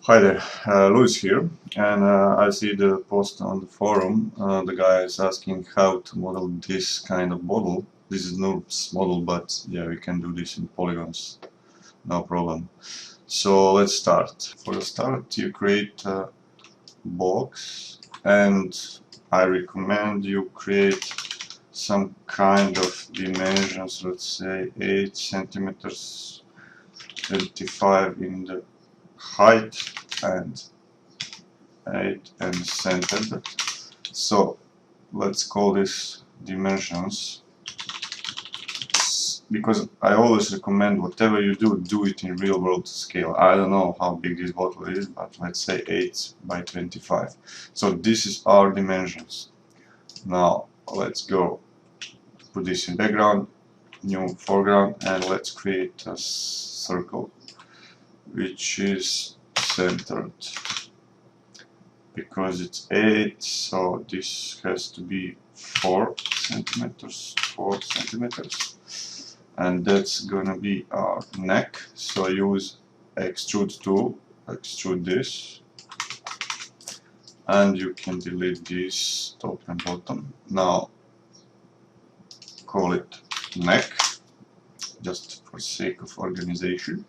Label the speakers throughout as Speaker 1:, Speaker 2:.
Speaker 1: Hi there, Louis here, and I see the post on the forum. The guy is asking how to model this kind of model. This is NURBS model, but yeah, we can do this in polygons, no problem. So let's start. For the start, you create a box, and I recommend you create some kind of dimensions, let's say 8 centimeters, 25 in the height, and 8 and centered. So let's call this dimensions, because I always recommend whatever you do it in real world scale. I don't know how big this bottle is, but let's say 8 by 25. So this is our dimensions. Now let's go put this in background, new foreground, and let's create a circle which is centered. Because it's 8, so this has to be 4 centimeters, and that's gonna be our neck. So use extrude tool, extrude this, and you can delete this top and bottom. Now call it neck, just for sake of organization.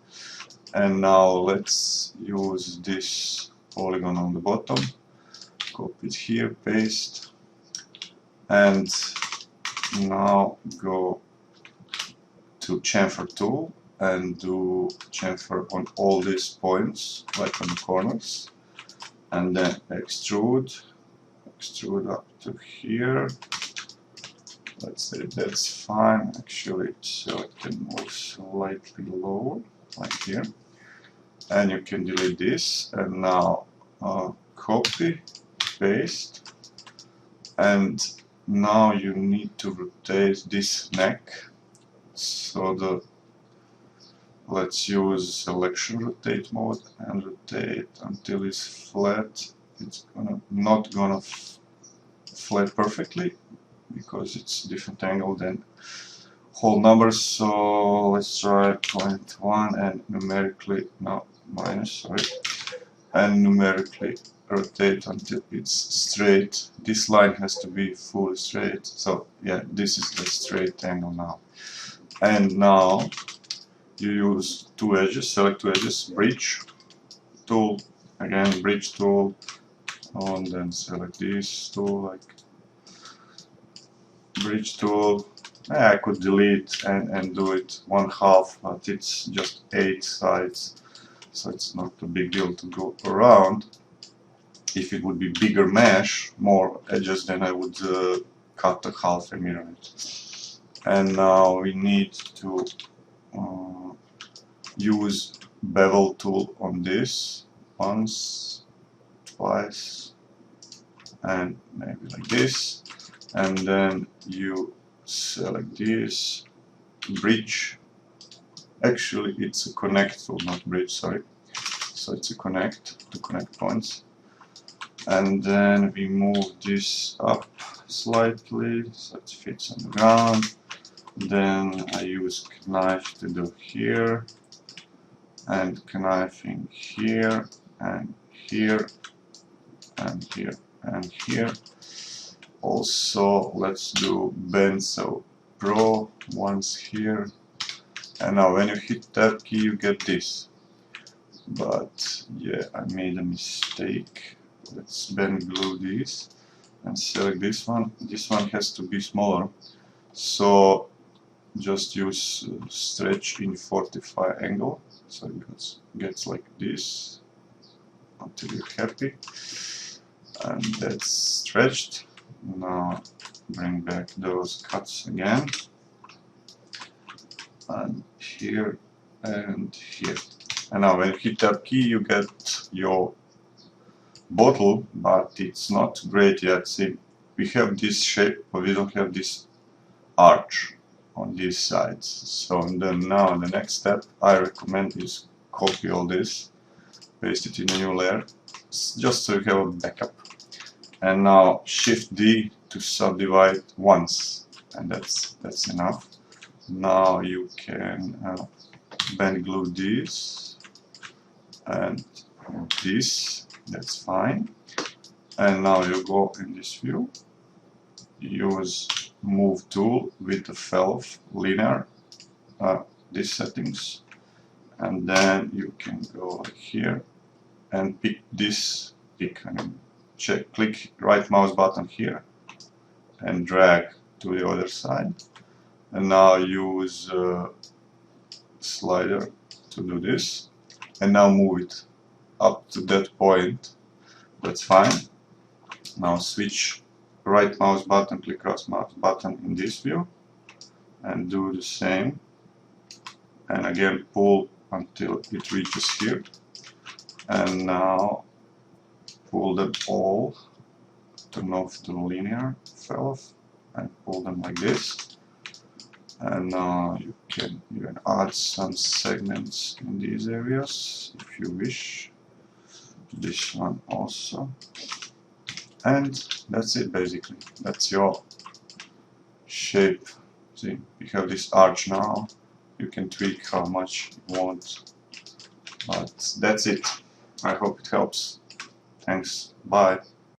Speaker 1: And now let's use this polygon on the bottom, copy it here, paste, and now go to chamfer tool and do chamfer on all these points, like on the corners, and then extrude up to here. Let's say that's fine actually, so it can move slightly lower, like here, and you can delete this. And now copy, paste, and now you need to rotate this neck. So let's use selection rotate mode and rotate until it's flat. It's not gonna flat perfectly because it's different angle than whole numbers. So let's try 0.1 and numerically, no, minus, sorry, and numerically rotate until it's straight. This line has to be fully straight. So yeah, this is the straight angle now. And now you use two edges, select two edges, bridge tool, again bridge tool, and then select this tool, like bridge tool. I could delete and do it 1/2, but it's just 8 sides, so it's not a big deal to go around. If it would be bigger mesh, more edges, then I would cut a half and mirror it. And now we need to use bevel tool on this once, twice, and maybe like this. And then you select this, bridge. Actually, it's a connect tool, not bridge, sorry. So it's a connect, to connect points. And then we move this up slightly so it fits on the ground. Then I use knife to do here, and knifing here, and here, and here, and here. Also, let's do Benzo Pro once here. And now when you hit tab key, you get this. But yeah, I made a mistake. Let's bend glue this and select this one. This one has to be smaller. So just use stretch in 45 angle. So it gets like this until you're happy. And that's stretched. Now bring back those cuts again. And here and here. And now when you hit tab key, you get your bottle, but it's not great yet. See, we have this shape, but we don't have this arch on these sides. So then now the next step I recommend is copy all this, paste it in a new layer, just so you have a backup. And now Shift D to subdivide once, and that's enough. Now you can bend glue this and this, that's fine. And now you go in this view, use move tool with the valve linear, these settings, and then you can go here and pick this, click right mouse button here and drag to the other side, and now use slider to do this, and now move it up to that point. That's fine. Now switch right mouse button, click cross mouse button in this view and do the same, and again pull until it reaches here, and now pull them all, turn off the linear valve and pull them like this. And now you can even add some segments in these areas if you wish. This one also. And that's it basically. That's your shape. See, you have this arch now. You can tweak how much you want. But that's it. I hope it helps. Thanks. Bye.